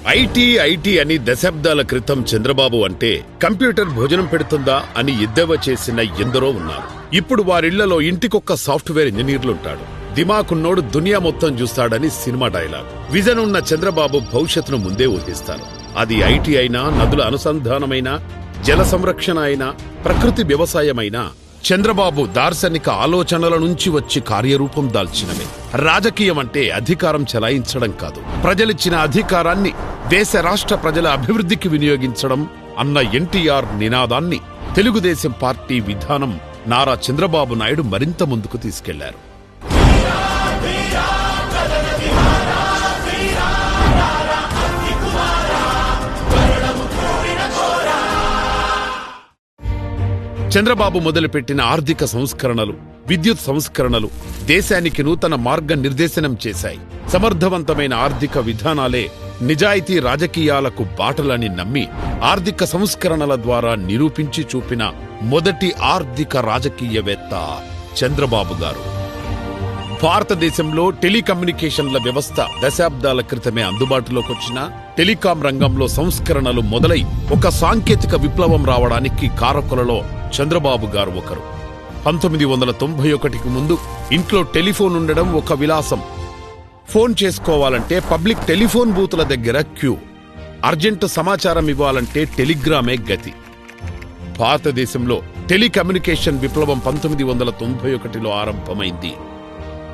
IT అని దశాబ్దాల క్రితం చంద్రబాబు అంటే కంప్యూటర్ భోజనం పెడుతుందా అని ఎద్దేవా చేసిన ఎందరో ఉన్నారు. ఇప్పుడు వారిళ్లలో ఇంటికొక్క సాఫ్ట్వేర్ ఇంజనీర్లుంటాడు. దిమాకున్నోడు దునియా మొత్తం చూస్తాడని సినిమా డైలాగ్. విజన్ ఉన్న చంద్రబాబు భవిష్యత్తును ముందే ఊహిస్తారు. అది ఐటీ అయినా, నదుల అనుసంధానమైనా, జల సంరక్షణ అయినా, ప్రకృతి వ్యవసాయమైనా చంద్రబాబు దార్శనిక ఆలోచనల నుంచి వచ్చి కార్యరూపం దాల్చినవే. రాజకీయం అంటే అధికారం చెలాయించడం కాదు, ప్రజలిచ్చిన అధికారాన్ని దేశ రాష్ట్ర ప్రజల అభివృద్ధికి వినియోగించడం అన్న ఎన్టీఆర్ నినాదాన్ని తెలుగుదేశం పార్టీ విధానం నారా చంద్రబాబు నాయుడు మరింత ముందుకు తీసుకెళ్లారు. చంద్రబాబు మొదలుపెట్టిన ఆర్థిక సంస్కరణలు, విద్యుత్ సంస్కరణలు దేశానికి నూతన మార్గ నిర్దేశనం చేశాయి. సమర్థవంతమైన ఆర్థిక విధానాలే నిజాయితీ రాజకీయాలకు బాటలని నమ్మి ఆర్థిక సంస్కరణల ద్వారా నిరూపించి చూపిన మొదటి ఆర్థిక రాజకీయవేత్త చంద్రబాబు గారు. భారతదేశంలో టెలికమ్యూనికేషన్ల వ్యవస్థ దశాబ్దాల క్రితమే అందుబాటులోకొచ్చిన టెలికాం రంగంలో సంస్కరణలు మొదలై ఒక సాంకేతిక విప్లవం రావడానికి కారకులలో చంద్రబాబు గారు ఒకరు. 1991కి ముందు ఇంట్లో టెలిఫోన్ ఉండడం ఒక విలాసం. ఫోన్ చేసుకోవాలంటే పబ్లిక్ టెలిఫోన్ బూతుల దగ్గర క్యూ, అర్జెంటు సమాచారం ఇవ్వాలంటే టెలిగ్రామే గతి. భారతదేశంలో టెలికమ్యూనికేషన్ విప్లవం 1991లో ఆరంభమైంది.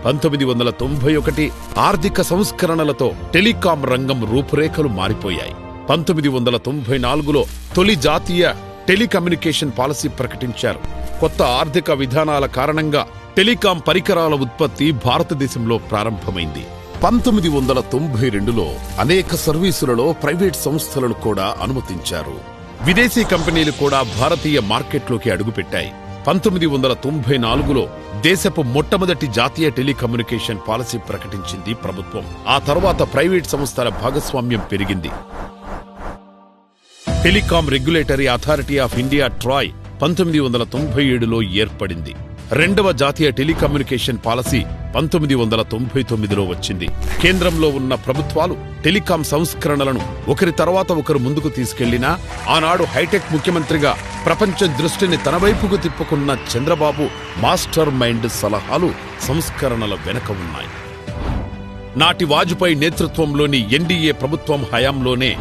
1991 ఆర్థిక సంస్కరణలతో టెలికాం రంగం రూపురేఖలు మారిపోయాయి. 1994లో తొలి జాతీయ టెలికమ్యూనికేషన్ పాలసీ ప్రకటించారు. కొత్త ఆర్థిక విధానాల కారణంగా టెలికాం పరికరాల ఉత్పత్తి భారతదేశంలో ప్రారంభమైంది. 1992లో అనేక సర్వీసులలో ప్రైవేట్ సంస్థలను కూడా అనుమతించారు. విదేశీ కంపెనీలు కూడా భారతీయ మార్కెట్లోకి అడుగుపెట్టాయి. 1994లో దేశపు మొట్టమొదటి జాతీయ టెలికమ్యూనికేషన్ పాలసీ ప్రకటించింది ప్రభుత్వం. ఆ తర్వాత ప్రైవేట్ సంస్థల భాగస్వామ్యం పెరిగింది. Telecom regulatory authority of India TRAI 1997లో ఏర్పడింది. రెండవ జాతీయ టెలికమ్యూనికేషన్ పాలసీ 1999లో వచ్చింది. కేంద్రంలో ఉన్న ప్రభుత్వాలు టెలికాం సంస్కరణలను ఒకరి తర్వాత ఒకరు ముందుకు తీసుకెళ్లినా ఆనాడు హైటెక్ ముఖ్యమంత్రిగా ప్రపంచం దృష్టిని తన వైపుకు తిప్పుకున్న చంద్రబాబు మాస్టర్ మైండ్ సలహాలు సంస్కరణల వెనక ఉన్నాయి. నాటి వాజ్పేయి నేతృత్వంలోని ఎన్డీఏ ప్రభుత్వం హయాంలోనే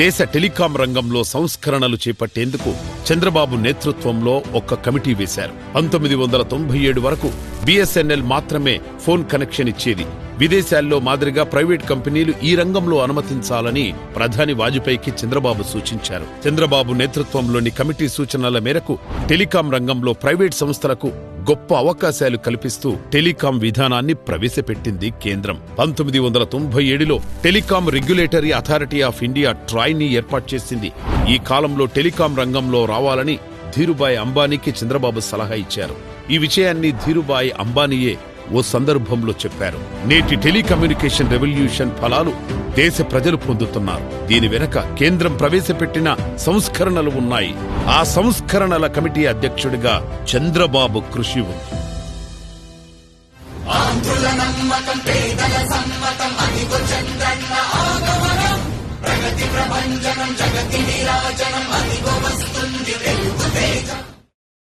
దేశ టెలికాం రంగంలో సంస్కరణలు చేపట్టేందుకు చంద్రబాబు నేతృత్వంలో ఒక కమిటీ వేశారు. 1997 వరకు బిఎస్ఎన్ఎల్ మాత్రమే ఫోన్ కనెక్షన్ ఇచ్చేది. విదేశాల్లో మాదిరిగా ప్రైవేట్ కంపెనీలు ఈ రంగంలో అనుమతించాలని ప్రధాని వాజ్పేయికి చంద్రబాబు సూచించారు. చంద్రబాబు నేతృత్వంలోని కమిటీ సూచనల మేరకు టెలికాం రంగంలో ప్రైవేట్ సంస్థలకు గొప్ప అవకాశాలు కల్పిస్తూ టెలికాం విధానాన్ని ప్రవేశపెట్టింది కేంద్రం. 1997లో telecom regulatory authority of India ట్రాయ్ని ఏర్పాటు చేసింది. ఈ కాలంలో టెలికాం రంగంలో రావాలని ధీరుభాయ్ అంబానీకి చంద్రబాబు సలహా ఇచ్చారు. ఈ విషయాన్ని ధీరుభాయ్ అంబానీయే ఓ సందర్భంలో చెప్పారు. నేటి టెలికమ్యూనికేషన్ రెవల్యూషన్ ఫలాలు దేశ ప్రజలు పొందుతున్నారు. దీని వెనక కేంద్రం ప్రవేశపెట్టిన సంస్కరణలు ఉన్నాయి. ఆ సంస్కరణల కమిటీ అధ్యక్షుడిగా చంద్రబాబు కృషి ఉంది. ప్రగతి ప్రభంజనం జగతి విరాజనం అదిగో వస్తుంది తెలుగు తేజం.